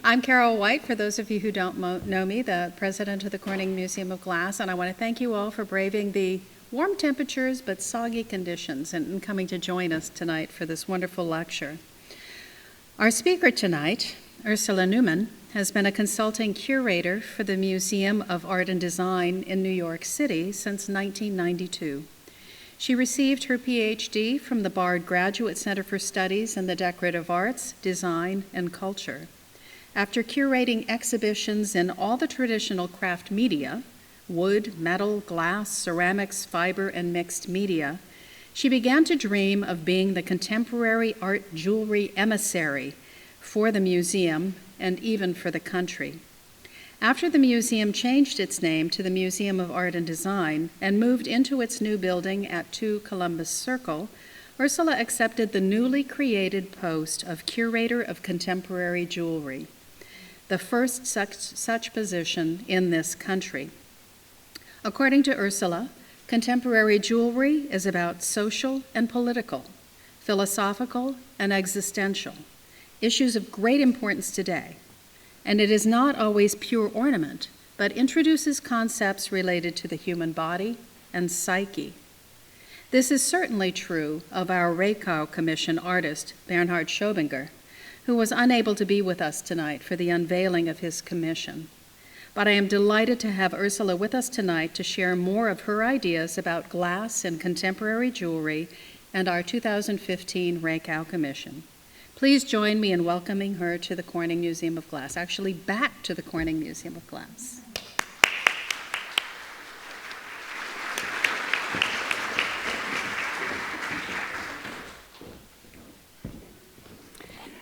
I'm Carol White, for those of you who don't know me, the president of the Corning Museum of Glass, and I want to thank you all for braving the warm temperatures but soggy conditions and coming to join us tonight for this wonderful lecture. Our speaker tonight, Ursula Neuman, has been a consulting curator for the Museum of Art and Design in New York City since 1992. She received her PhD from the Bard Graduate Center for Studies in the Decorative Arts, Design, and Culture. After curating exhibitions in all the traditional craft media, wood, metal, glass, ceramics, fiber, and mixed media, she began to dream of being the contemporary art jewelry emissary for the museum and even for the country. After the museum changed its name to the Museum of Art and Design and moved into its new building at 2 Columbus Circle, Ursula accepted the newly created post of Curator of Contemporary Jewelry, the first such position in this country. According to Ursula, contemporary jewelry is about social and political, philosophical and existential, issues of great importance today. And it is not always pure ornament, but introduces concepts related to the human body and psyche. This is certainly true of our Rakow Commission artist, Bernhard Schobinger, who was unable to be with us tonight for the unveiling of his commission. But I am delighted to have Ursula with us tonight to share more of her ideas about glass and contemporary jewelry and our 2015 Rakow Commission. Please join me in welcoming her to the Corning Museum of Glass, actually back to the Corning Museum of Glass.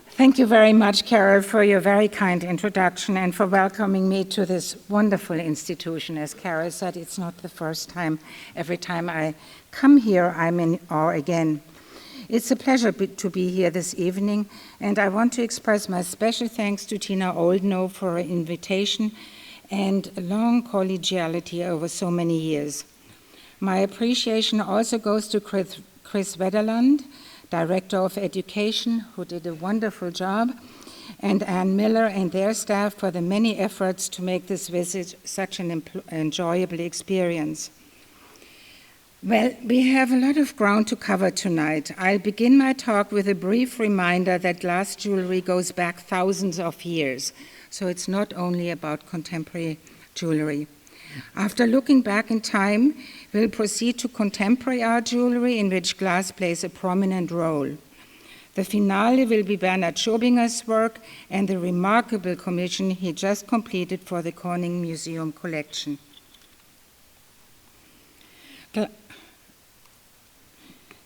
Thank you very much, Carol, for your very kind introduction and for welcoming me to this wonderful institution. As Carol said, it's not the first time. Every time I come here, I'm in awe again. It's a pleasure to be here this evening, and I want to express my special thanks to Tina Oldknow for her invitation and long collegiality over so many years. My appreciation also goes to Chris Wetterland, Director of Education, who did a wonderful job, and Ann Miller and their staff for the many efforts to make this visit such an enjoyable experience. Well, we have a lot of ground to cover tonight. I'll begin my talk with a brief reminder that glass jewelry goes back thousands of years, so it's not only about contemporary jewelry. After looking back in time, we'll proceed to contemporary art jewelry in which glass plays a prominent role. The finale will be Bernhard Schobinger's work and the remarkable commission he just completed for the Corning Museum collection.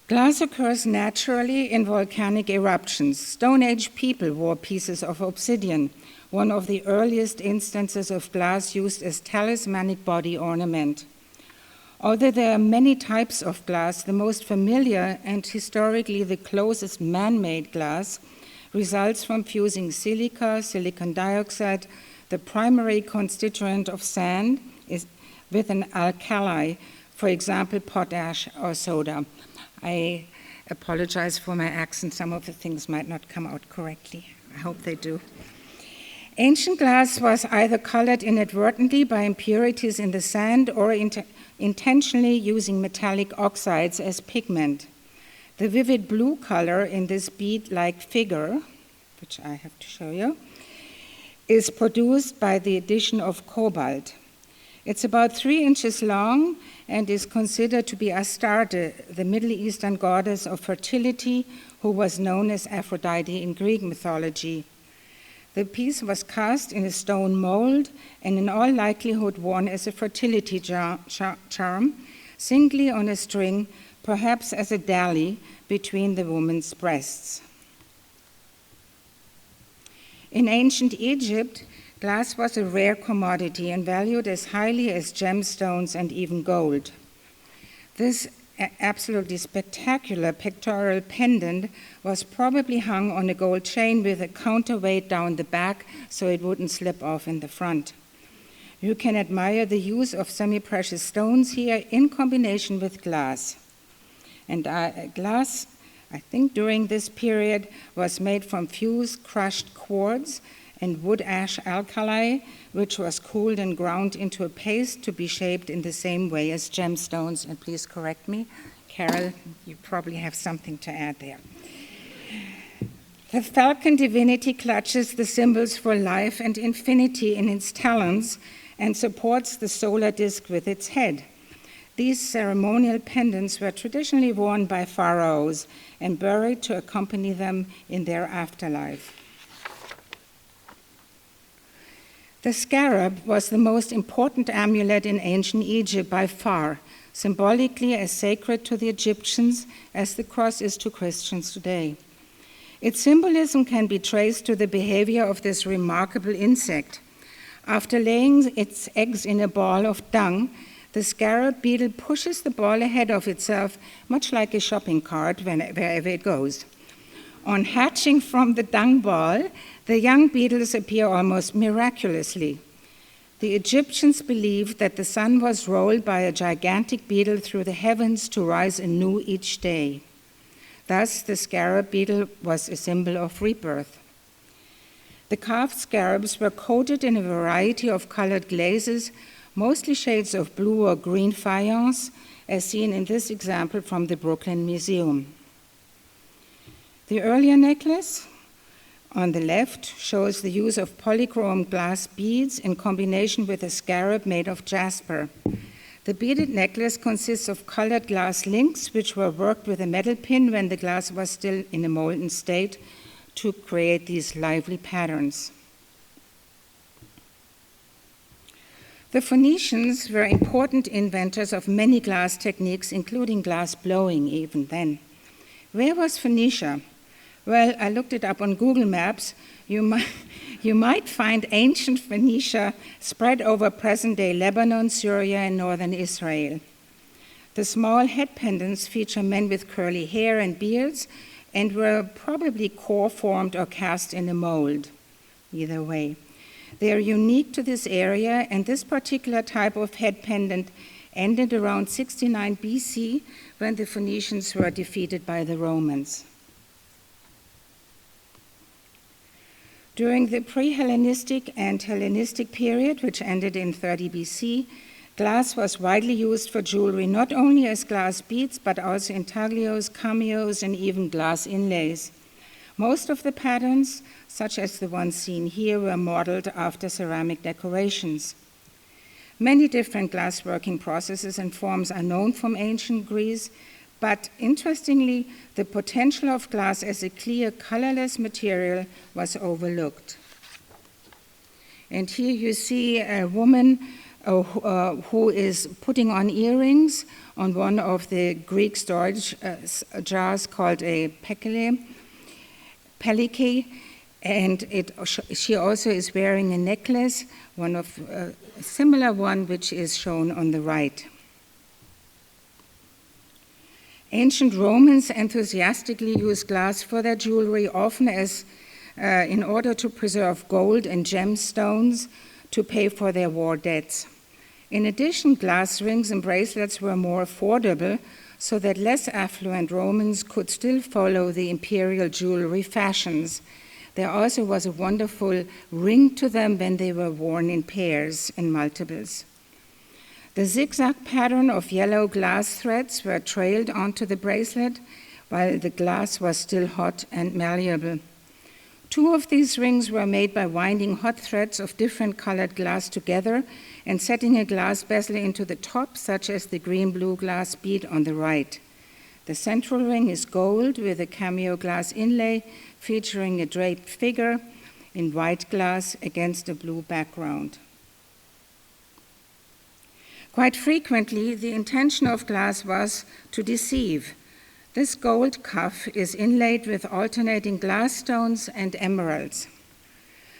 Glass occurs naturally in volcanic eruptions. Stone Age people wore pieces of obsidian, one of the earliest instances of glass used as talismanic body ornament. Although there are many types of glass, the most familiar and historically the closest man-made glass results from fusing silica, silicon dioxide, the primary constituent of sand, with an alkali, for example, potash or soda. I apologize for my accent. Some of the things might not come out correctly. I hope they do. Ancient glass was either colored inadvertently by impurities in the sand or intentionally using metallic oxides as pigment. The vivid blue color in this bead-like figure, which I have to show you, is produced by the addition of cobalt. It's about 3 inches long and is considered to be Astarte, the Middle Eastern goddess of fertility, who was known as Aphrodite in Greek mythology. The piece was cast in a stone mold and in all likelihood worn as a fertility charm, singly on a string, perhaps as a dally between the woman's breasts. In ancient Egypt, glass was a rare commodity and valued as highly as gemstones and even gold. This absolutely spectacular pectoral pendant was probably hung on a gold chain with a counterweight down the back so it wouldn't slip off in the front. You can admire the use of semi-precious stones here in combination with glass. And glass, I think during this period, was made from fused crushed quartz and wood ash alkali, which was cooled and ground into a paste to be shaped in the same way as gemstones. And please correct me, Carol, you probably have something to add there. The falcon divinity clutches the symbols for life and infinity in its talons and supports the solar disk with its head. These ceremonial pendants were traditionally worn by pharaohs and buried to accompany them in their afterlife. The scarab was the most important amulet in ancient Egypt by far, symbolically as sacred to the Egyptians as the cross is to Christians today. Its symbolism can be traced to the behavior of this remarkable insect. After laying its eggs in a ball of dung, the scarab beetle pushes the ball ahead of itself, much like a shopping cart wherever it goes. On hatching from the dung ball, the young beetles appear almost miraculously. The Egyptians believed that the sun was rolled by a gigantic beetle through the heavens to rise anew each day. Thus, the scarab beetle was a symbol of rebirth. The carved scarabs were coated in a variety of colored glazes, mostly shades of blue or green faience, as seen in this example from the Brooklyn Museum. The earlier necklace on the left shows the use of polychrome glass beads in combination with a scarab made of jasper. The beaded necklace consists of colored glass links, which were worked with a metal pin when the glass was still in a molten state to create these lively patterns. The Phoenicians were important inventors of many glass techniques, including glass blowing even then. Where was Phoenicia? Well, I looked it up on Google Maps. You might find ancient Phoenicia spread over present-day Lebanon, Syria, and northern Israel. The small head pendants feature men with curly hair and beards and were probably core-formed or cast in a mold, either way. They are unique to this area, and this particular type of head pendant ended around 69 BC when the Phoenicians were defeated by the Romans. During the pre-Hellenistic and Hellenistic period, which ended in 30 BC, glass was widely used for jewelry, not only as glass beads, but also intaglios, cameos, and even glass inlays. Most of the patterns, such as the ones seen here, were modeled after ceramic decorations. Many different glassworking processes and forms are known from ancient Greece, but interestingly, the potential of glass as a clear, colorless material was overlooked. And here you see a woman who is putting on earrings on one of the Greek storage jars called a pelike, and she also is wearing a necklace, one of a similar one which is shown on the right. Ancient Romans enthusiastically used glass for their jewelry, often as in order to preserve gold and gemstones to pay for their war debts. In addition, glass rings and bracelets were more affordable, so that less affluent Romans could still follow the imperial jewelry fashions. There also was a wonderful ring to them when they were worn in pairs and multiples. The zigzag pattern of yellow glass threads were trailed onto the bracelet while the glass was still hot and malleable. Two of these rings were made by winding hot threads of different colored glass together and setting a glass bezel into the top, such as the green-blue glass bead on the right. The central ring is gold with a cameo glass inlay featuring a draped figure in white glass against a blue background. Quite frequently, the intention of glass was to deceive. This gold cuff is inlaid with alternating glass stones and emeralds.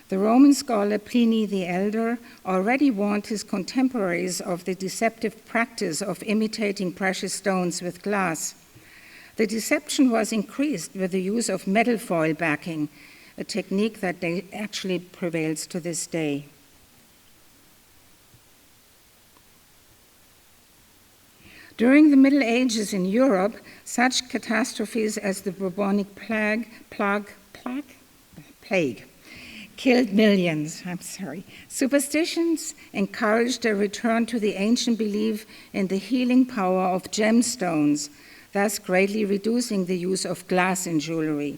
The Roman scholar Pliny the Elder already warned his contemporaries of the deceptive practice of imitating precious stones with glass. The deception was increased with the use of metal foil backing, a technique that actually prevails to this day. During the Middle Ages in Europe, such catastrophes as the bubonic plague killed millions, Superstitions encouraged a return to the ancient belief in the healing power of gemstones, thus greatly reducing the use of glass in jewelry.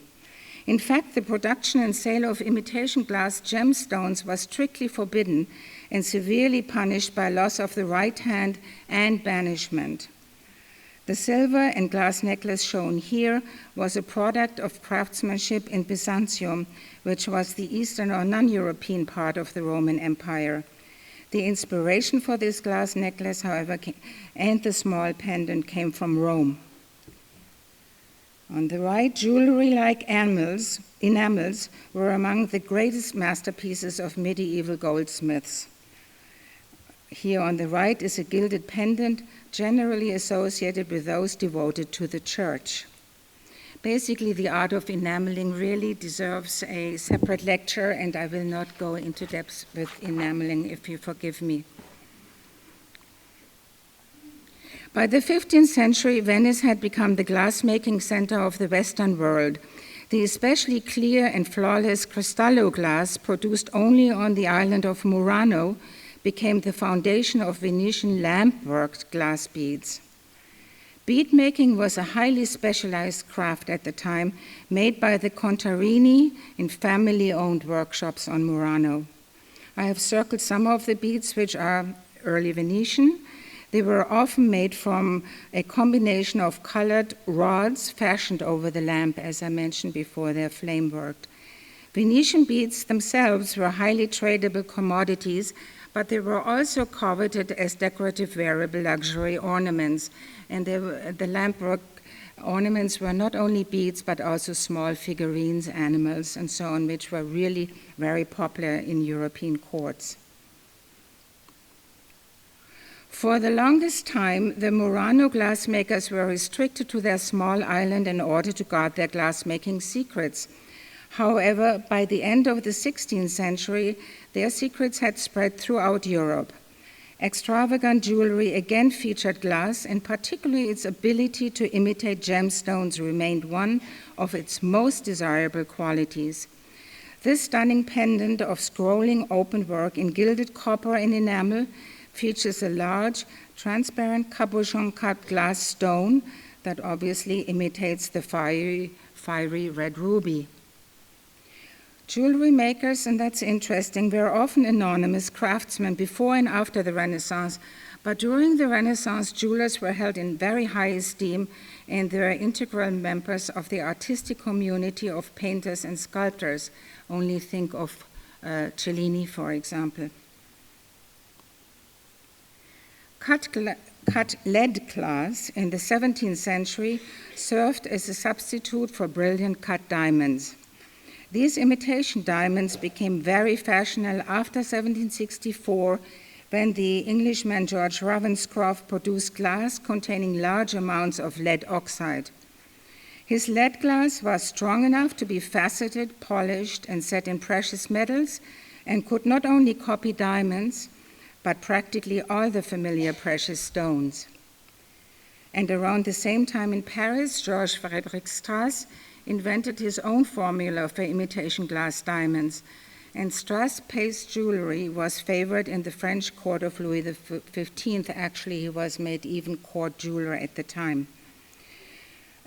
In fact, the production and sale of imitation glass gemstones was strictly forbidden and severely punished by loss of the right hand and banishment. The silver and glass necklace shown here was a product of craftsmanship in Byzantium, which was the eastern or non-European part of the Roman Empire. The inspiration for this glass necklace, however, and the small pendant came from Rome. On the right, jewelry-like enamels were among the greatest masterpieces of medieval goldsmiths. Here on the right is a gilded pendant generally associated with those devoted to the church. Basically, the art of enameling really deserves a separate lecture, and I will not go into depth with enameling, if you forgive me. By the 15th century, Venice had become the glassmaking center of the Western world. The especially clear and flawless Cristallo glass, produced only on the island of Murano, became the foundation of Venetian lamp-worked glass beads. Bead making was a highly specialized craft at the time, made by the Contarini in family-owned workshops on Murano. I have circled some of the beads, which are early Venetian. They were often made from a combination of colored rods fashioned over the lamp, as I mentioned before, they're flame-worked. Venetian beads themselves were highly tradable commodities, but they were also coveted as decorative wearable luxury ornaments. And the lamp-work ornaments were not only beads, but also small figurines, animals, and so on, which were really very popular in European courts. For the longest time, the Murano glassmakers were restricted to their small island in order to guard their glassmaking secrets. However, by the end of the 16th century, their secrets had spread throughout Europe. Extravagant jewelry again featured glass, and particularly its ability to imitate gemstones remained one of its most desirable qualities. This stunning pendant of scrolling open work in gilded copper and enamel features a large, transparent cabochon-cut glass stone that obviously imitates the fiery red ruby. Jewelry makers, and that's interesting, were often anonymous craftsmen before and after the Renaissance, but during the Renaissance, jewelers were held in very high esteem and they were integral members of the artistic community of painters and sculptors. Only think of Cellini, for example. Cut lead glass in the 17th century served as a substitute for brilliant cut diamonds. These imitation diamonds became very fashionable after 1764, when the Englishman George Ravenscroft produced glass containing large amounts of lead oxide. His lead glass was strong enough to be faceted, polished, and set in precious metals, and could not only copy diamonds, but practically all the familiar precious stones. And around the same time in Paris, Georges Frédéric Strass invented his own formula for imitation glass diamonds, and Strass paste jewelry was favored in the French court of Louis XV. Actually, he was made even court jeweler at the time.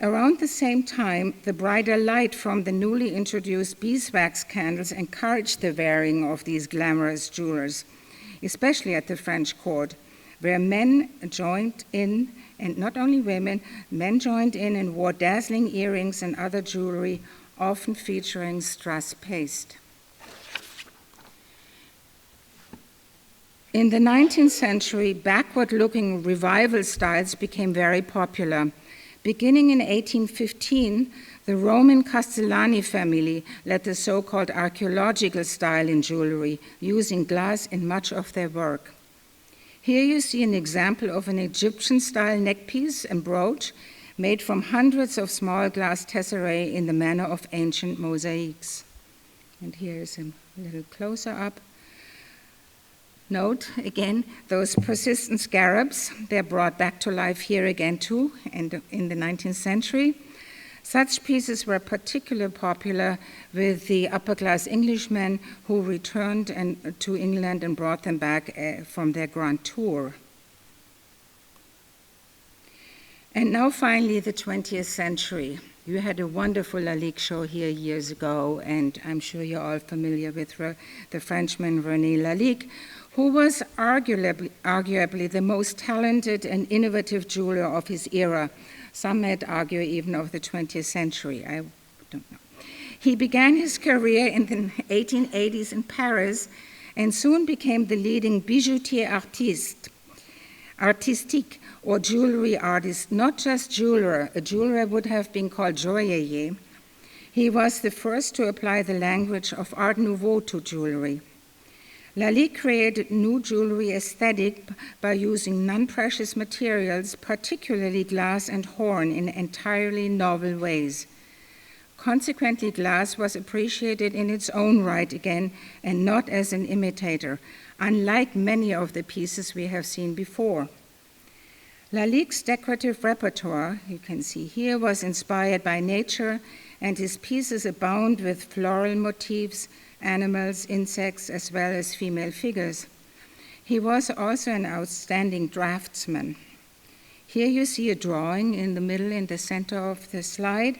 Around the same time, the brighter light from the newly introduced beeswax candles encouraged the wearing of these glamorous jewelers, especially at the French court, where men joined in, and not only women, men joined in and wore dazzling earrings and other jewelry, often featuring Strass paste. In the 19th century, backward-looking revival styles became very popular. Beginning in 1815, the Roman Castellani family led the so-called archaeological style in jewelry, using glass in much of their work. Here you see an example of an Egyptian-style neckpiece and brooch made from hundreds of small glass tesserae in the manner of ancient mosaics. And here is a little closer-up. Note, again, those persistent scarabs. They're brought back to life here again, too, and in the 19th century. Such pieces were particularly popular with the upper-class Englishmen who returned to England and brought them back from their grand tour. And now finally, the 20th century. You had a wonderful Lalique show here years ago, and I'm sure you're all familiar with the Frenchman René Lalique, who was arguably the most talented and innovative jeweler of his era. Some might argue even of the 20th century, I don't know. He began his career in the 1880s in Paris and soon became the leading bijoutier artistique, or jewelry artist, not just jeweler. A jeweler would have been called joaillier. He was the first to apply the language of Art Nouveau to jewelry. Lalique created new jewelry aesthetic by using non-precious materials, particularly glass and horn, in entirely novel ways. Consequently, glass was appreciated in its own right again and not as an imitator, unlike many of the pieces we have seen before. Lalique's decorative repertoire, you can see here, was inspired by nature, and his pieces abound with floral motifs, animals, insects, as well as female figures. He was also an outstanding draftsman. Here you see a drawing in the middle, in the center of the slide,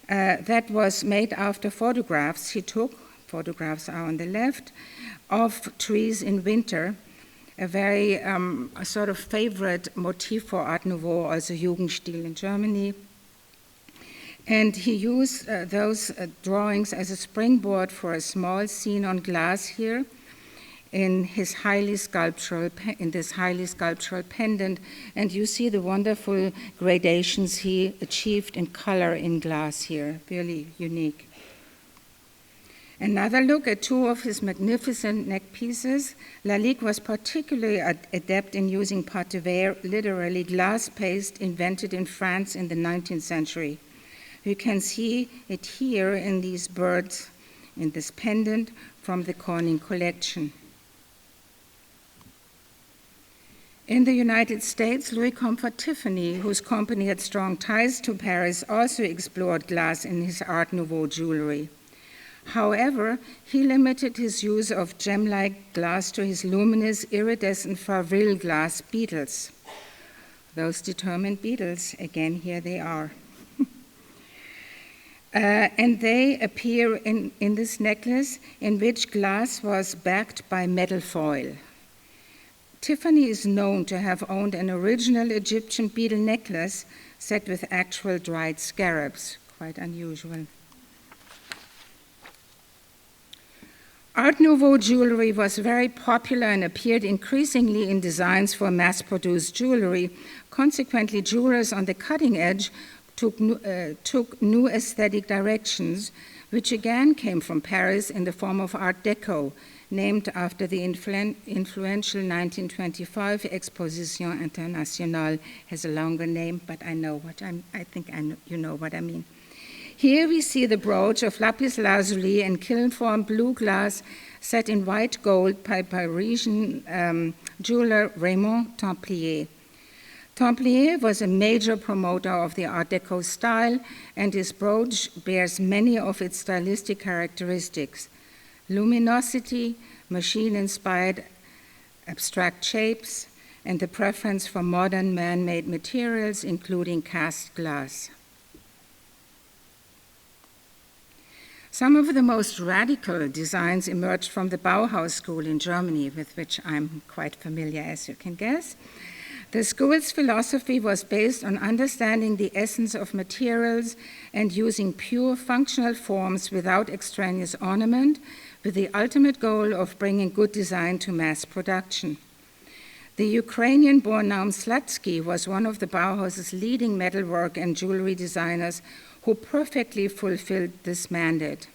that was made after photographs he took, photographs are on the left, of trees in winter, a very sort of favorite motif for Art Nouveau, also Jugendstil in Germany. And he used those drawings as a springboard for a small scene on glass here in this highly sculptural pendant. And you see the wonderful gradations he achieved in color in glass here, really unique. Another look at two of his magnificent neck pieces. Lalique was particularly adept in using pâte de verre, literally glass paste invented in France in the 19th century. You can see it here in these birds, in this pendant from the Corning collection. In the United States, Louis Comfort Tiffany, whose company had strong ties to Paris, also explored glass in his Art Nouveau jewelry. However, he limited his use of gem-like glass to his luminous, iridescent Favril glass beetles. Those determined beetles, again, here they are. And they appear in this necklace in which glass was backed by metal foil. Tiffany is known to have owned an original Egyptian beetle necklace set with actual dried scarabs, quite unusual. Art Nouveau jewelry was very popular and appeared increasingly in designs for mass-produced jewelry. Consequently, jewelers on the cutting edge took new aesthetic directions, which again came from Paris in the form of Art Deco, named after the influential 1925 Exposition Internationale. Has a longer name, but you know what I mean. Here we see the brooch of lapis lazuli and kiln-formed blue glass set in white gold by Parisian jeweler Raymond Templier. Templier was a major promoter of the Art Deco style, and his brooch bears many of its stylistic characteristics: luminosity, machine-inspired abstract shapes, and the preference for modern man-made materials, including cast glass. Some of the most radical designs emerged from the Bauhaus school in Germany, with which I'm quite familiar, as you can guess. The school's philosophy was based on understanding the essence of materials and using pure functional forms without extraneous ornament, with the ultimate goal of bringing good design to mass production. The Ukrainian-born Naum Slatsky was one of the Bauhaus's leading metalwork and jewelry designers who perfectly fulfilled this mandate.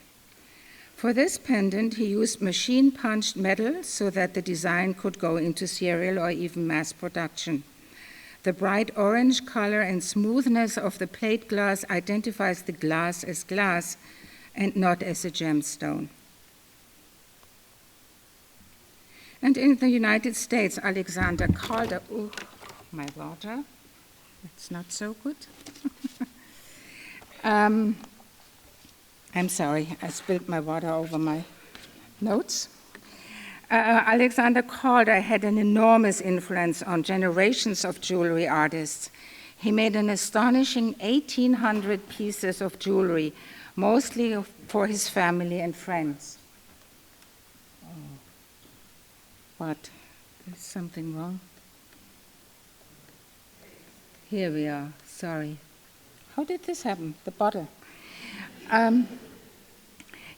For this pendant, he used machine-punched metal so that the design could go into serial or even mass production. The bright orange color and smoothness of the plate glass identifies the glass as glass and not as a gemstone. And in the United States, Alexander Calder, oh, my water, that's not so good. I'm sorry, I spilled my water over my notes. Alexander Calder had an enormous influence on generations of jewelry artists. He made an astonishing 1,800 pieces of jewelry, mostly for his family and friends. Oh. What? Is something wrong? Here we are, sorry. How did this happen? The bottle.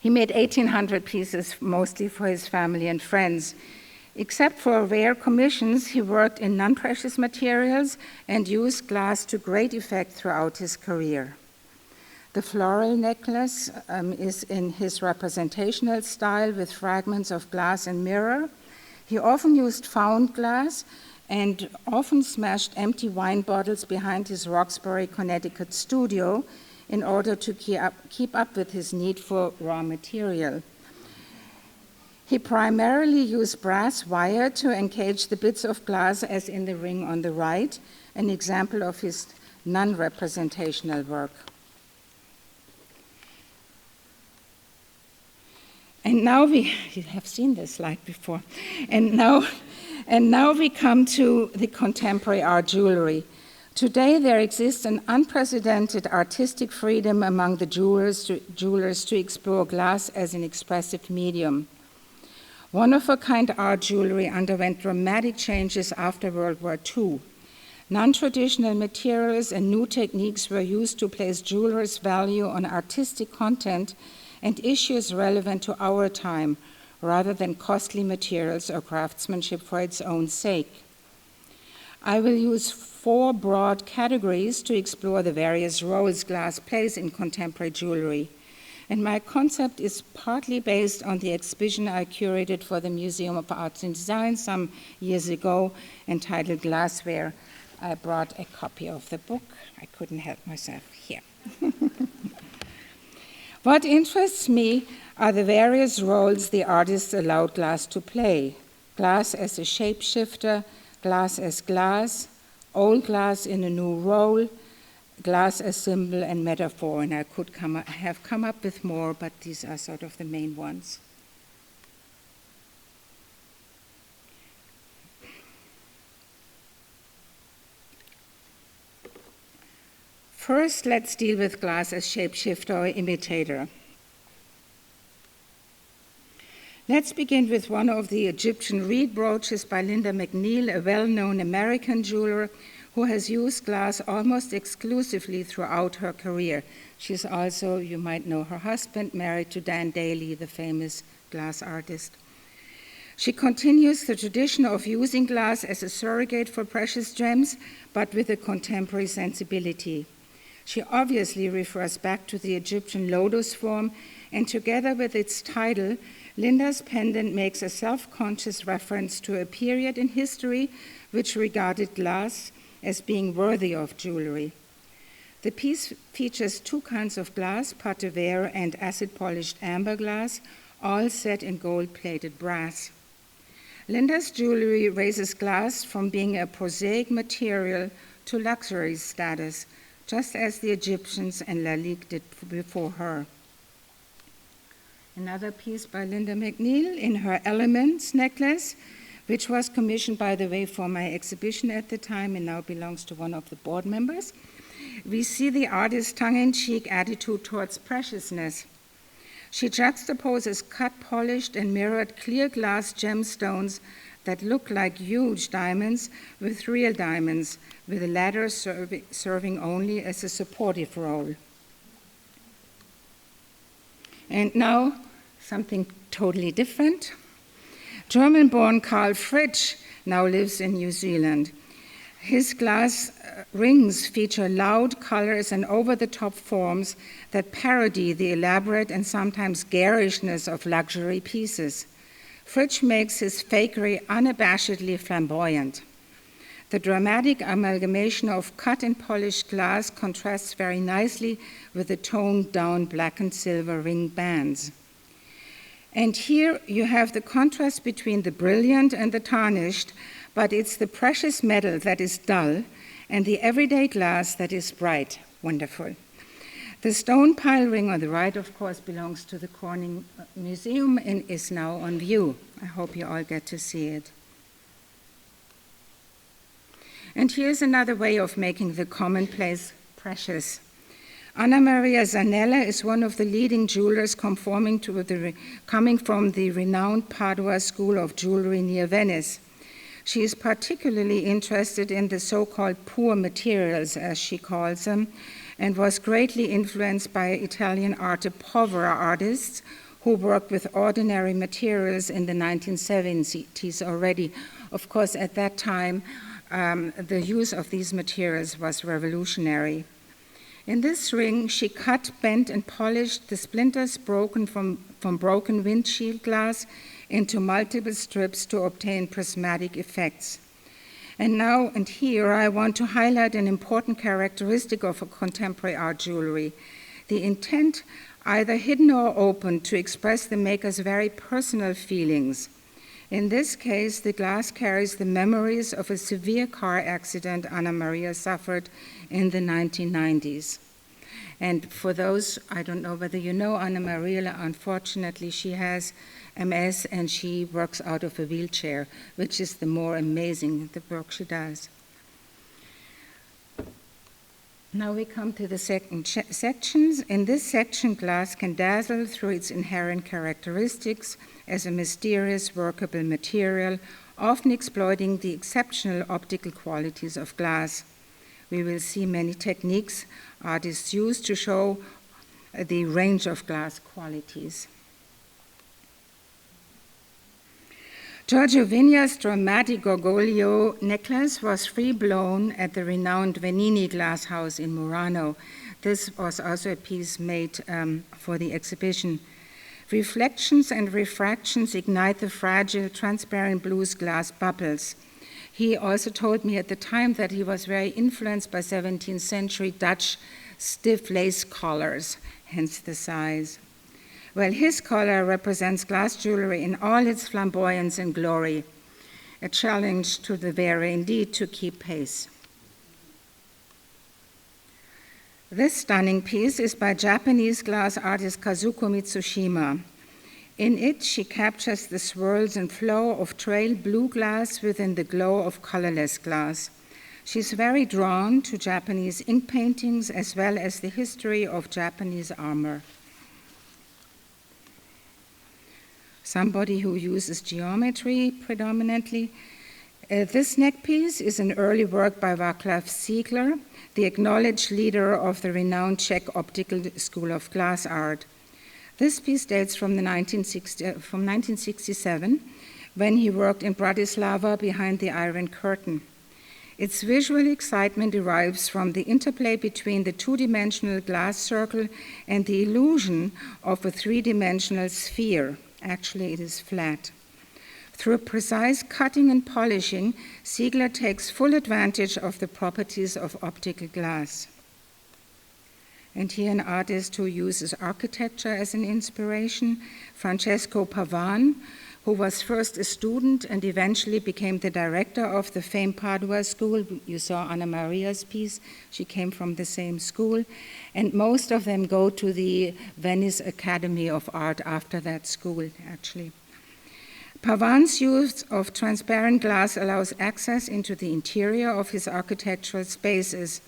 He made 1,800 pieces, mostly for his family and friends. Except for rare commissions, he worked in non-precious materials and used glass to great effect throughout his career. The floral necklace is in his representational style with fragments of glass and mirror. He often used found glass and often smashed empty wine bottles behind his Roxbury, Connecticut studio in order to keep up with his need for raw material. He primarily used brass wire to engage the bits of glass, as in the ring on the right, an example of his non-representational work. And now you have seen this slide before, and now we come to the contemporary art jewelry. Today, there exists an unprecedented artistic freedom among the jewelers to explore glass as an expressive medium. One-of-a-kind art jewelry underwent dramatic changes after World War II. Non-traditional materials and new techniques were used to place jewelers' value on artistic content and issues relevant to our time, rather than costly materials or craftsmanship for its own sake. I will use 4 broad categories to explore the various roles glass plays in contemporary jewelry. And my concept is partly based on the exhibition I curated for the Museum of Arts and Design some years ago, entitled GlassWear. I brought a copy of the book. I couldn't help myself here. What interests me are the various roles the artists allowed glass to play. Glass as a shapeshifter, glass as glass, old glass in a new role, glass as symbol and metaphor, and I could have come up with more, but these are sort of the main ones. First, let's deal with glass as shapeshifter or imitator. Let's begin with one of the Egyptian reed brooches by Linda McNeil, a well-known American jeweler who has used glass almost exclusively throughout her career. She's also, you might know her husband, married to Dan Daly, the famous glass artist. She continues the tradition of using glass as a surrogate for precious gems, but with a contemporary sensibility. She obviously refers back to the Egyptian lotus form, and together with its title, Linda's pendant makes a self-conscious reference to a period in history which regarded glass as being worthy of jewelry. The piece features 2 kinds of glass, pate verre and acid-polished amber glass, all set in gold-plated brass. Linda's jewelry raises glass from being a prosaic material to luxury status, just as the Egyptians and Lalique did before her. Another piece by Linda McNeil in her Elements necklace, which was commissioned, by the way, for my exhibition at the time and now belongs to one of the board members. We see the artist's tongue-in-cheek attitude towards preciousness. She juxtaposes cut, polished, and mirrored clear glass gemstones that look like huge diamonds with real diamonds, with the latter serving only as a supportive role. And now, something totally different. German-born Carl Fritsch now lives in New Zealand. His glass rings feature loud colors and over-the-top forms that parody the elaborate and sometimes garishness of luxury pieces. Fritsch makes his fakery unabashedly flamboyant. The dramatic amalgamation of cut and polished glass contrasts very nicely with the toned-down black and silver ring bands. And here you have the contrast between the brilliant and the tarnished, but it's the precious metal that is dull and the everyday glass that is bright. Wonderful. The stone pile ring on the right, of course, belongs to the Corning Museum and is now on view. I hope you all get to see it. And here's another way of making the commonplace precious. Anna Maria Zanella is one of the leading jewelers coming from the renowned Padua School of Jewelry near Venice. She is particularly interested in the so-called poor materials, as she calls them, and was greatly influenced by Italian arte povera artists who worked with ordinary materials in the 1970s already. Of course, at that time, the use of these materials was revolutionary. In this ring, she cut, bent, and polished the splinters broken from broken windshield glass into multiple strips to obtain prismatic effects. And now and here, I want to highlight an important characteristic of a contemporary art jewelry: the intent, either hidden or open, to express the maker's very personal feelings. In this case, the glass carries the memories of a severe car accident Anna Maria suffered in the 1990s. And for those, I don't know whether you know Anna Maria, unfortunately she has MS and she works out of a wheelchair, which is the more amazing, the work she does. Now we come to the second sections. In this section, glass can dazzle through its inherent characteristics as a mysterious workable material, often exploiting the exceptional optical qualities of glass. We will see many techniques artists use to show the range of glass qualities. Giorgio Vigna's dramatic Gorgoglio necklace was free-blown at the renowned Venini glass house in Murano. This was also a piece made for the exhibition. Reflections and refractions ignite the fragile, transparent blues glass bubbles. He also told me at the time that he was very influenced by 17th century Dutch stiff lace collars, hence the size. Well, his collar represents glass jewelry in all its flamboyance and glory, a challenge to the wearer indeed to keep pace. This stunning piece is by Japanese glass artist Kazuko Mitsushima. In it, she captures the swirls and flow of trail blue glass within the glow of colorless glass. She's very drawn to Japanese ink paintings as well as the history of Japanese armor. Somebody who uses geometry predominantly. This neck piece is an early work by Václav Ziegler, the acknowledged leader of the renowned Czech Optical School of Glass Art. This piece dates from 1967, when he worked in Bratislava behind the Iron Curtain. Its visual excitement derives from the interplay between the two-dimensional glass circle and the illusion of a three-dimensional sphere. Actually, it is flat. Through precise cutting and polishing, Ziegler takes full advantage of the properties of optical glass. And here an artist who uses architecture as an inspiration, Francesco Pavan, who was first a student and eventually became the director of the famed Padua School. You saw Anna Maria's piece. She came from the same school. And most of them go to the Venice Academy of Art after that school, actually. Pavan's use of transparent glass allows access into the interior of his architectural spaces.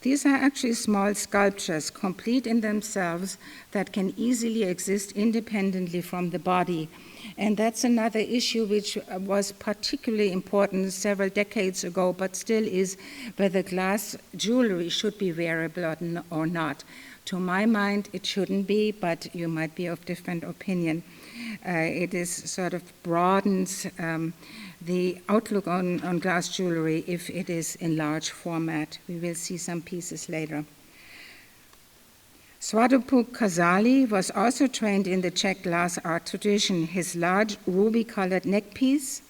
These are actually small sculptures, complete in themselves, that can easily exist independently from the body. And that's another issue which was particularly important several decades ago, but still is, whether glass jewelry should be wearable or not. To my mind, it shouldn't be, but you might be of different opinion. It is sort of broadens the outlook on glass jewelry if it is in large format. We will see some pieces later. Swadopuk Kazali was also trained in the Czech glass art tradition. His large ruby-colored neckpiece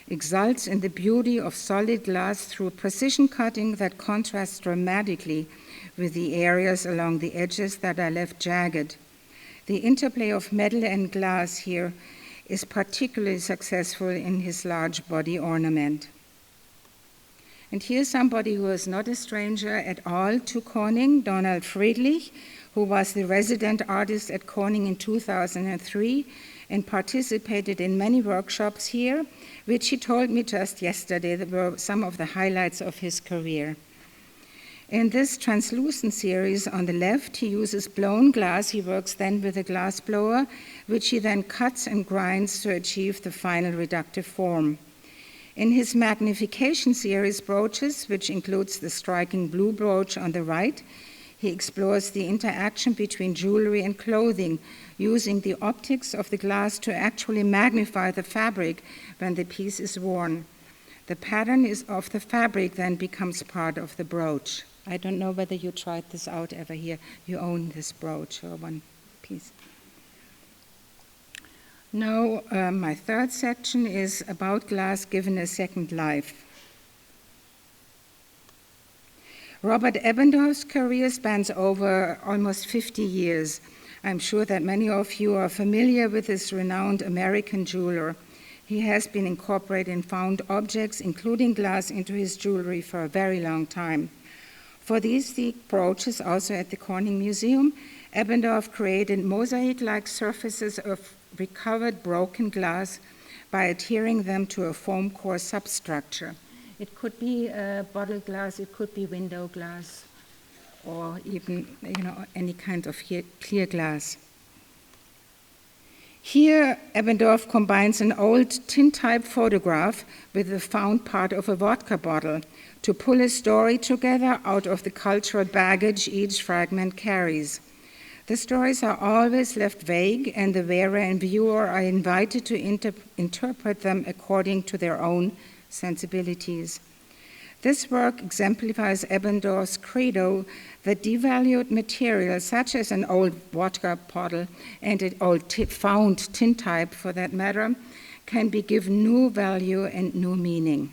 exults in the beauty of solid glass through precision cutting that contrasts dramatically with the areas along the edges that are left jagged. The interplay of metal and glass here is particularly successful in his large body ornament. And here's somebody who is not a stranger at all to Corning, Donald Friedrich, who was the resident artist at Corning in 2003 and participated in many workshops here, which he told me just yesterday that were some of the highlights of his career. In this translucent series on the left, he uses blown glass. He works then with a glass blower, which he then cuts and grinds to achieve the final reductive form. In his magnification series brooches, which includes the striking blue brooch on the right, he explores the interaction between jewelry and clothing, using the optics of the glass to actually magnify the fabric when the piece is worn. The pattern of the fabric then becomes part of the brooch. I don't know whether you tried this out ever here. You own this brooch or one piece. Now, my third section is about glass given a second life. Robert Eppendorf's career spans over almost 50 years. I'm sure that many of you are familiar with this renowned American jeweler. He has been incorporating and found objects, including glass, into his jewelry for a very long time. For these thick brooches, also at the Corning Museum, Eppendorf created mosaic-like surfaces of recovered broken glass by adhering them to a foam core substructure. It could be bottle glass, it could be window glass, or even any kind of clear glass. Here, Eppendorf combines an old tintype photograph with the found part of a vodka bottle to pull a story together out of the cultural baggage each fragment carries. The stories are always left vague, and the wearer and viewer are invited to interpret them according to their own sensibilities. This work exemplifies Eppendorf's credo that devalued materials, such as an old vodka bottle and an old found tintype for that matter, can be given new value and new meaning.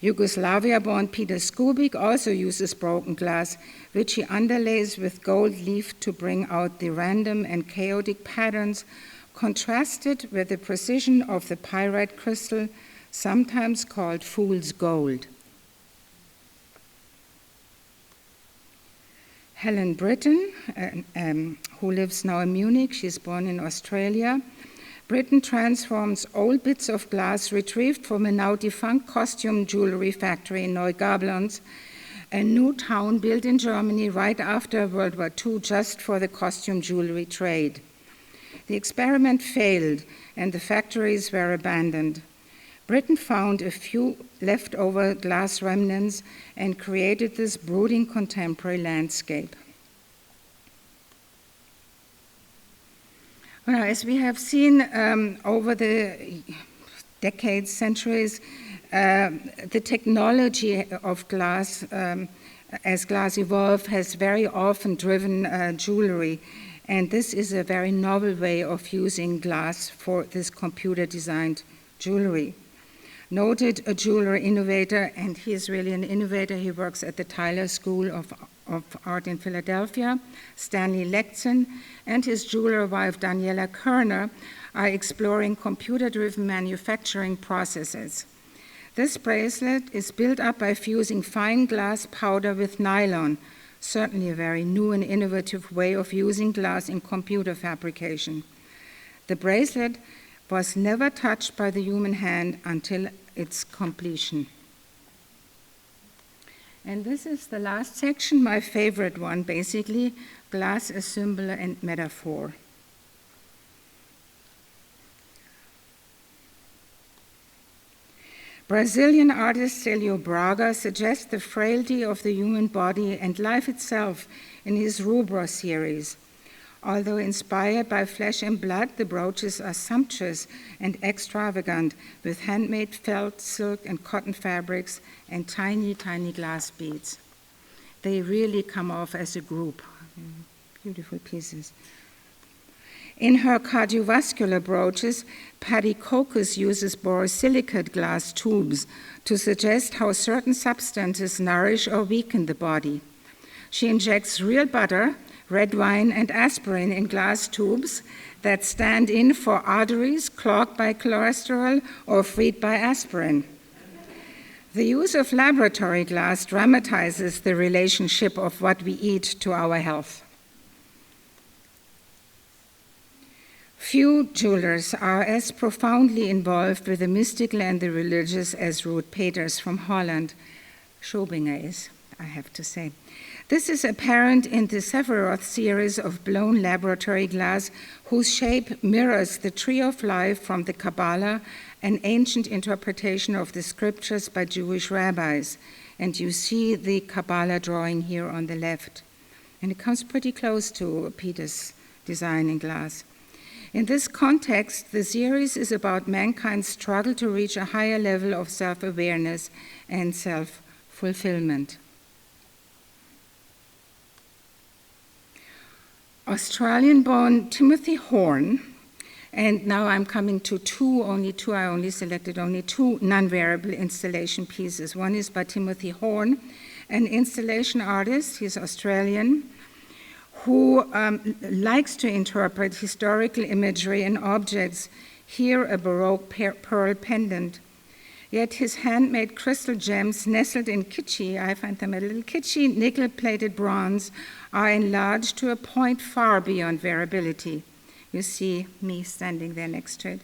Yugoslavia-born Peter Skubik also uses broken glass, which he underlays with gold leaf to bring out the random and chaotic patterns, contrasted with the precision of the pyrite crystal, sometimes called fool's gold. Helen Britton, who lives now in Munich, she's born in Australia. Britton transforms old bits of glass retrieved from a now defunct costume jewelry factory in Neugablonz, a new town built in Germany right after World War II just for the costume jewelry trade. The experiment failed and the factories were abandoned. Britton found a few leftover glass remnants and created this brooding contemporary landscape. Well, as we have seen over the decades, centuries, the technology of glass, as glass evolved, has very often driven jewelry. And this is a very novel way of using glass for this computer-designed jewelry. Noted a jeweler innovator, and he is really an innovator. He works at the Tyler School of Art in Philadelphia. Stanley Lectzen and his jeweler wife Daniela Kerner are exploring computer-driven manufacturing processes. This bracelet is built up by fusing fine glass powder with nylon, certainly a very new and innovative way of using glass in computer fabrication. The bracelet was never touched by the human hand until its completion. And this is the last section, my favorite one, basically, glass as symbol and metaphor. Brazilian artist Celio Braga suggests the frailty of the human body and life itself in his Rubro series. Although inspired by flesh and blood, the brooches are sumptuous and extravagant, with handmade felt, silk, and cotton fabrics and tiny, tiny glass beads. They really come off as a group. Beautiful pieces. In her cardiovascular brooches, Patty Kokus uses borosilicate glass tubes to suggest how certain substances nourish or weaken the body. She injects real butter, red wine, and aspirin in glass tubes that stand in for arteries clogged by cholesterol or freed by aspirin. The use of laboratory glass dramatizes the relationship of what we eat to our health. Few jewelers are as profoundly involved with the mystical and the religious as Ruud Peters from Holland. Schobinger is, I have to say. This is apparent in the Severoth series of blown laboratory glass, whose shape mirrors the tree of life from the Kabbalah, an ancient interpretation of the scriptures by Jewish rabbis. And you see the Kabbalah drawing here on the left. And it comes pretty close to Peters' design in glass. In this context, the series is about mankind's struggle to reach a higher level of self-awareness and self-fulfillment. Australian-born Timothy Horn, and now I'm coming to I only selected two non-variable installation pieces. One is by Timothy Horn, an installation artist, he's Australian, who likes to interpret historical imagery in objects, here a Baroque pearl pendant. Yet his handmade crystal gems nestled in kitschy, I find them a little kitschy, nickel-plated bronze, are enlarged to a point far beyond variability. You see me standing there next to it.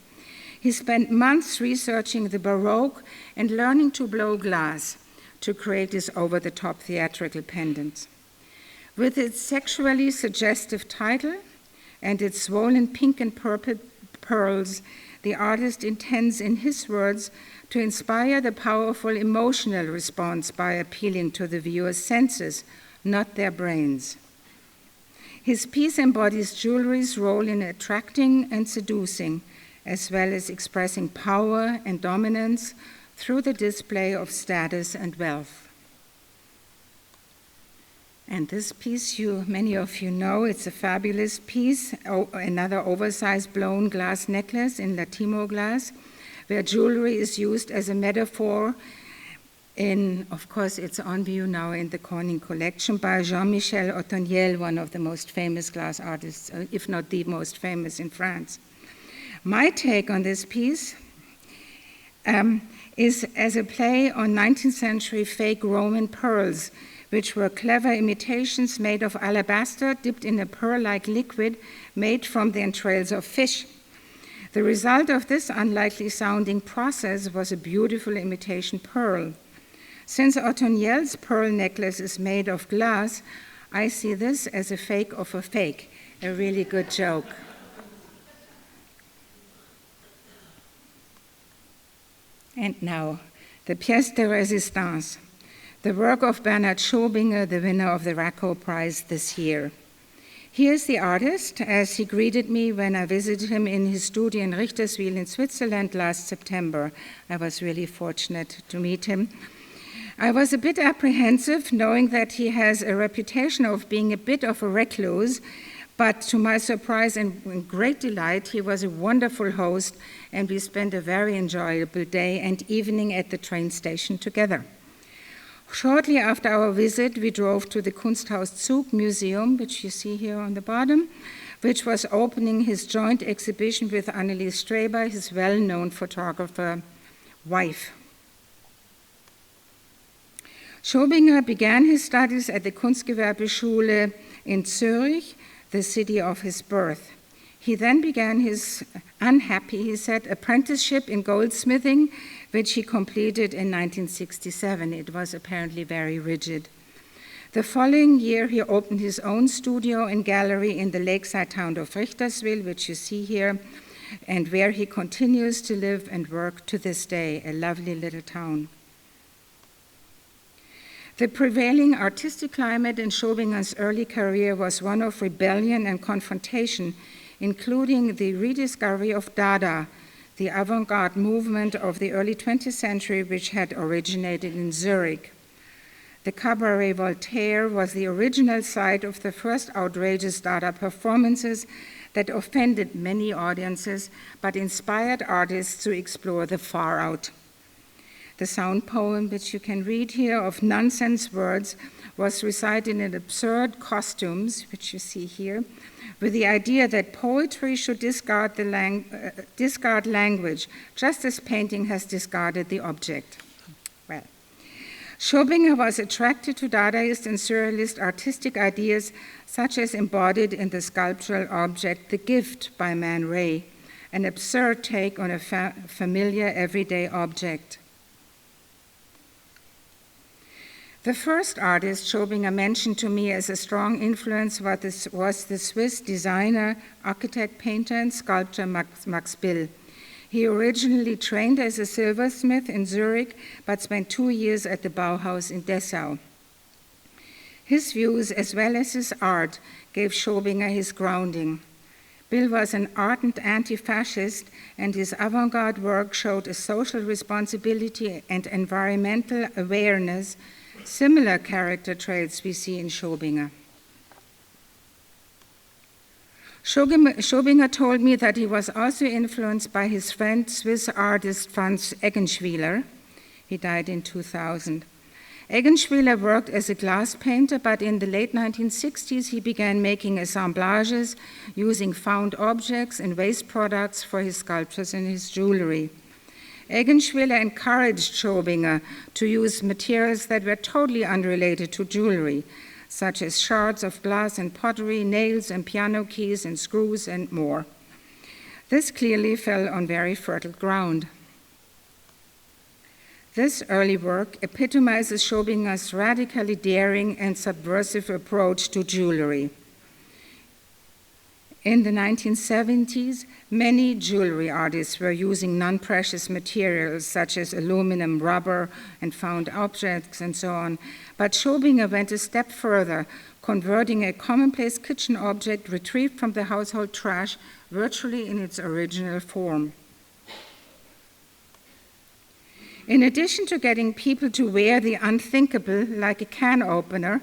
He spent months researching the Baroque and learning to blow glass to create his over-the-top theatrical pendants. With its sexually suggestive title and its swollen pink and purple pearls, the artist intends, in his words, to inspire the powerful emotional response by appealing to the viewer's senses, not their brains. His piece embodies jewelry's role in attracting and seducing, as well as expressing power and dominance through the display of status and wealth. And this piece, many of you know, it's a fabulous piece, another oversized blown glass necklace in Latimo glass, where jewelry is used as a metaphor of course, it's on view now in the Corning collection by Jean-Michel Otoniel, one of the most famous glass artists, if not the most famous in France. My take on this piece is as a play on 19th century fake Roman pearls, which were clever imitations made of alabaster dipped in a pearl-like liquid made from the entrails of fish. The result of this unlikely sounding process was a beautiful imitation pearl. Since Otoniel's pearl necklace is made of glass, I see this as a fake of a fake, a really good joke. And now, the pièce de résistance, the work of Bernhard Schobinger, the winner of the Rakow Prize this year. Here's the artist as he greeted me when I visited him in his studio in Richterswil in Switzerland last September. I was really fortunate to meet him. I was a bit apprehensive, knowing that he has a reputation of being a bit of a recluse, but to my surprise and great delight, he was a wonderful host, and we spent a very enjoyable day and evening at the train station together. Shortly after our visit, we drove to the Kunsthaus Zug Museum, which you see here on the bottom, which was opening his joint exhibition with Annelies Streber, his well-known photographer wife. Schobinger began his studies at the Kunstgewerbeschule in Zurich, the city of his birth. He then began his unhappy, he said, apprenticeship in goldsmithing, which he completed in 1967. It was apparently very rigid. The following year, he opened his own studio and gallery in the lakeside town of Richterswil, which you see here, and where he continues to live and work to this day, a lovely little town. The prevailing artistic climate in Schobinger's early career was one of rebellion and confrontation, including the rediscovery of Dada, the avant-garde movement of the early 20th century, which had originated in Zurich. The Cabaret Voltaire was the original site of the first outrageous Dada performances that offended many audiences, but inspired artists to explore the far out. The sound poem, which you can read here, of nonsense words, was recited in absurd costumes, which you see here, with the idea that poetry should discard language, just as painting has discarded the object. Well, Schobinger was attracted to Dadaist and Surrealist artistic ideas, such as embodied in the sculptural object The Gift by Man Ray, an absurd take on a familiar everyday object. The first artist Schobinger mentioned to me as a strong influence was the Swiss designer, architect, painter, and sculptor Max Bill. He originally trained as a silversmith in Zurich, but spent 2 years at the Bauhaus in Dessau. His views, as well as his art, gave Schobinger his grounding. Bill was an ardent anti-fascist, and his avant-garde work showed a social responsibility and environmental awareness, similar character traits we see in Schobinger. Schobinger told me that he was also influenced by his friend, Swiss artist Franz Eggenschwiler. He died in 2000. Eggenschwiler worked as a glass painter, but in the late 1960s he began making assemblages using found objects and waste products for his sculptures and his jewelry. Eggenschwiler encouraged Schobinger to use materials that were totally unrelated to jewelry, such as shards of glass and pottery, nails and piano keys and screws and more. This clearly fell on very fertile ground. This early work epitomizes Schobinger's radically daring and subversive approach to jewelry. In the 1970s, many jewelry artists were using non-precious materials such as aluminum, rubber, and found objects, and so on. But Schobinger went a step further, converting a commonplace kitchen object retrieved from the household trash virtually in its original form. In addition to getting people to wear the unthinkable, like a can opener,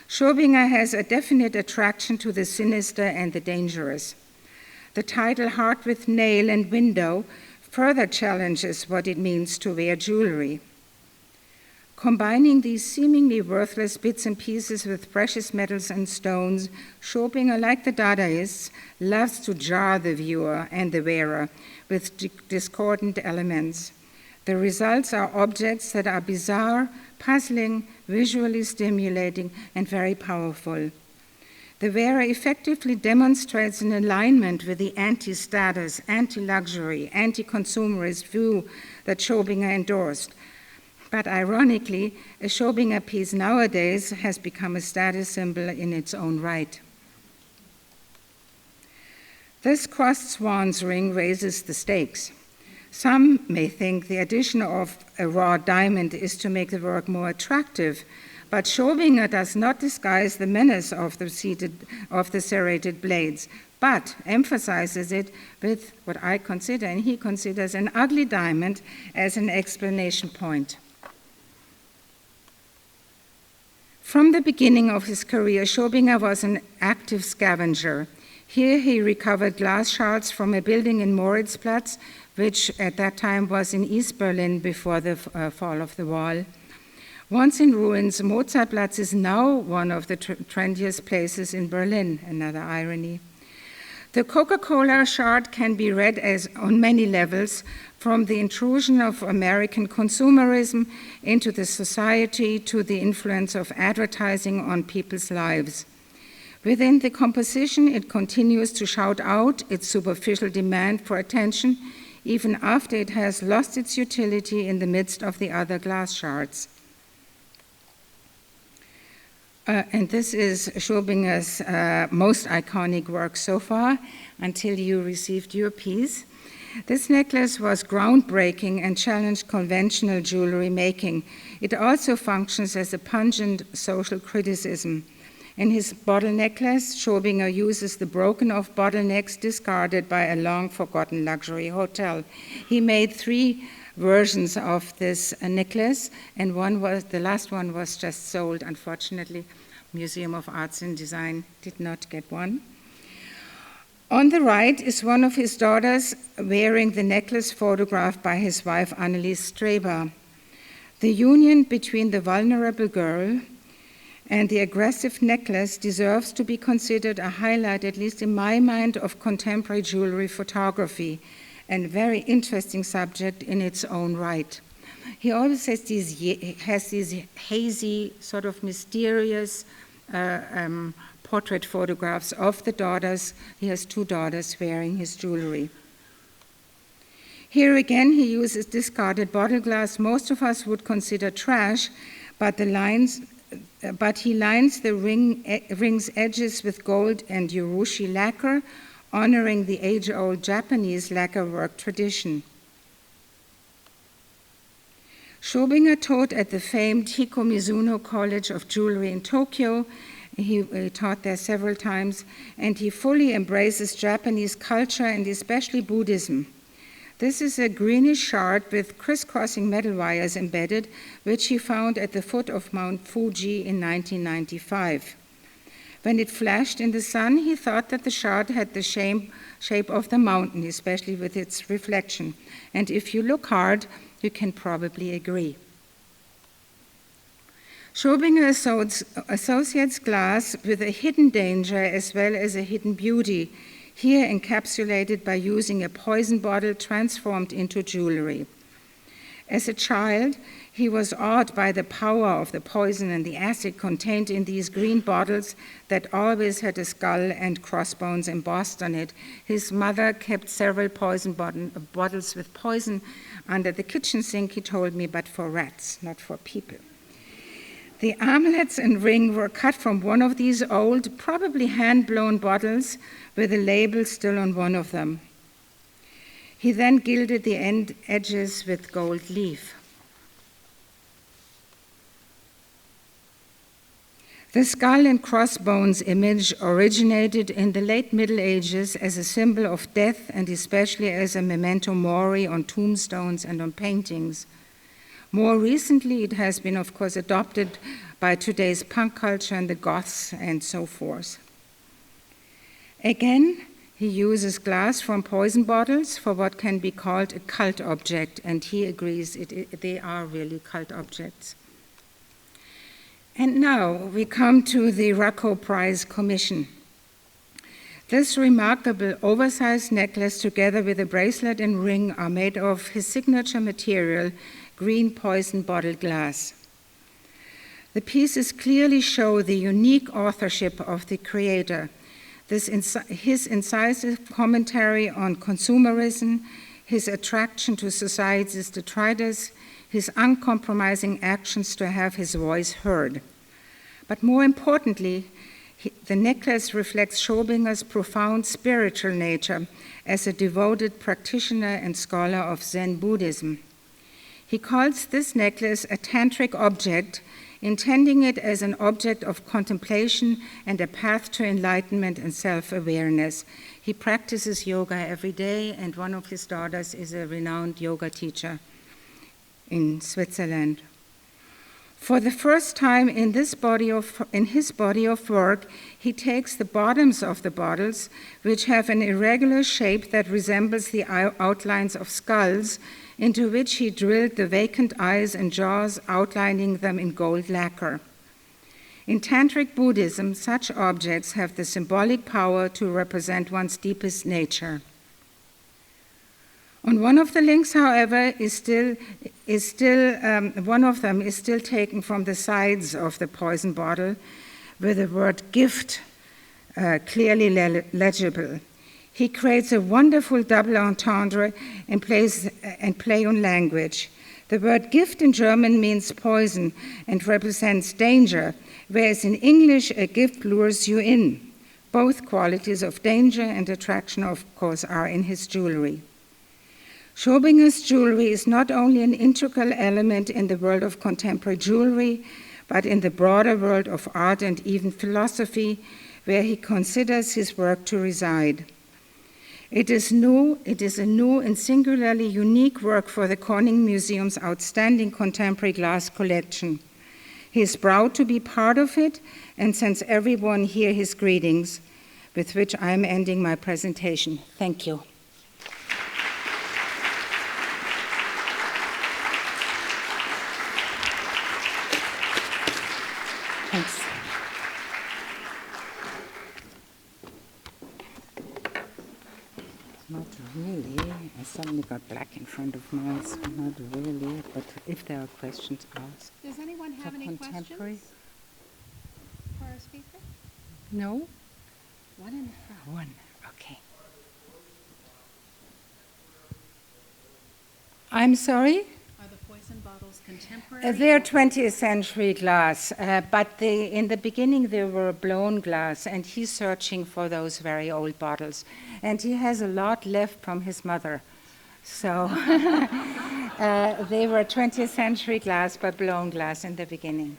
Schobinger has a definite attraction to the sinister and the dangerous. The title Heart with Nail and Window further challenges what it means to wear jewelry. Combining these seemingly worthless bits and pieces with precious metals and stones, Schobinger, like the Dadaists, loves to jar the viewer and the wearer with discordant elements. The results are objects that are bizarre, puzzling, visually stimulating, and very powerful. The wearer effectively demonstrates an alignment with the anti-status, anti-luxury, anti-consumerist view that Schobinger endorsed. But ironically, a Schobinger piece nowadays has become a status symbol in its own right. This crossed swan's ring raises the stakes. Some may think the addition of a raw diamond is to make the work more attractive, but Schobinger does not disguise the menace of the serrated blades, but emphasizes it with what I consider and he considers an ugly diamond as an explanation point. From the beginning of his career, Schobinger was an active scavenger. Here he recovered glass shards from a building in Moritzplatz, which at that time was in East Berlin before the fall of the wall. Once in ruins, Mozartplatz is now one of the trendiest places in Berlin, another irony. The Coca-Cola shard can be read as on many levels, from the intrusion of American consumerism into the society to the influence of advertising on people's lives. Within the composition, it continues to shout out its superficial demand for attention, even after it has lost its utility in the midst of the other glass shards. And this is Schobinger's most iconic work so far, until you received your piece. This necklace was groundbreaking and challenged conventional jewelry making. It also functions as a pungent social criticism. In his bottle necklace, Schobinger uses the broken-off bottlenecks discarded by a long-forgotten luxury hotel. He made 3 versions of this necklace, and the last one was just sold, unfortunately. Museum of Arts and Design did not get one. On the right is one of his daughters wearing the necklace photographed by his wife, Annelies Streber. The union between the vulnerable girl and the aggressive necklace deserves to be considered a highlight, at least in my mind, of contemporary jewelry photography, and a very interesting subject in its own right. He always has these hazy, sort of mysterious portrait photographs of the daughters. He has 2 daughters wearing his jewelry. Here again, he uses discarded bottle glass most of us would consider trash, but he lines the ring's edges with gold and urushi lacquer, honoring the age-old Japanese lacquer work tradition. Schobinger taught at the famed Hiko Mizuno College of Jewelry in Tokyo. He taught there several times, and he fully embraces Japanese culture and especially Buddhism. This is a greenish shard with crisscrossing metal wires embedded, which he found at the foot of Mount Fuji in 1995. When it flashed in the sun, he thought that the shard had the shape of the mountain, especially with its reflection. And if you look hard, you can probably agree. Schobinger associates glass with a hidden danger as well as a hidden beauty, here encapsulated by using a poison bottle transformed into jewelry. As a child, he was awed by the power of the poison and the acid contained in these green bottles that always had a skull and crossbones embossed on it. His mother kept several poison bottles with poison under the kitchen sink, he told me, but for rats, not for people. The armlets and ring were cut from one of these old, probably hand-blown bottles with a label still on one of them. He then gilded the edges with gold leaf. The skull and crossbones image originated in the late Middle Ages as a symbol of death and especially as a memento mori on tombstones and on paintings. More recently, it has been, of course, adopted by today's punk culture and the goths and so forth. Again, he uses glass from poison bottles for what can be called a cult object, and he agrees they are really cult objects. And now we come to the Rakow Commission. This remarkable oversized necklace together with a bracelet and ring are made of his signature material, green poison bottle glass. The pieces clearly show the unique authorship of the creator, his incisive commentary on consumerism, his attraction to society's detritus, his uncompromising actions to have his voice heard. But more importantly, the necklace reflects Schobinger's profound spiritual nature as a devoted practitioner and scholar of Zen Buddhism. He calls this necklace a tantric object, intending it as an object of contemplation and a path to enlightenment and self-awareness. He practices yoga every day, and one of his daughters is a renowned yoga teacher in Switzerland. For the first time in his body of work, he takes the bottoms of the bottles, which have an irregular shape that resembles the outlines of skulls, into which he drilled the vacant eyes and jaws, outlining them in gold lacquer. In Tantric Buddhism, such objects have the symbolic power to represent one's deepest nature. On one of the links, however, one of them is still taken from the sides of the poison bottle, with the word gift clearly legible. He creates a wonderful double entendre and play on language. The word gift in German means poison and represents danger, whereas in English, a gift lures you in. Both qualities of danger and attraction, of course, are in his jewelry. Schobinger's jewelry is not only an integral element in the world of contemporary jewelry, but in the broader world of art and even philosophy, where he considers his work to reside. It is a new and singularly unique work for the Corning Museum's outstanding contemporary glass collection. He is proud to be part of it and sends everyone here his greetings, with which I am ending my presentation. Thank you. Thanks. Not really. I suddenly got black in front of mine, so not really, but if there are questions, ask. Does anyone have any Contemporary? questions for our speaker? No? One in the front. One, okay. I'm sorry? Are the poison bottles contemporary? They're 20th century glass, but in the beginning they were blown glass, and he's searching for those very old bottles. And he has a lot left from his mother. So they were 20th century glass, but blown glass in the beginning.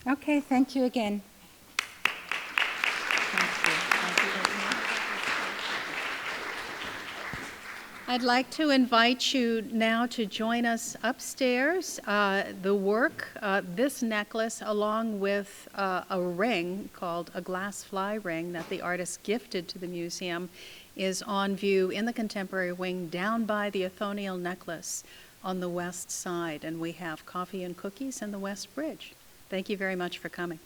Okay, thank you again. I'd like to invite you now to join us upstairs. The work, this necklace, along with a ring called a glass fly ring that the artist gifted to the museum, is on view in the contemporary wing down by the Athonial necklace on the west side. And we have coffee and cookies in the West Bridge. Thank you very much for coming.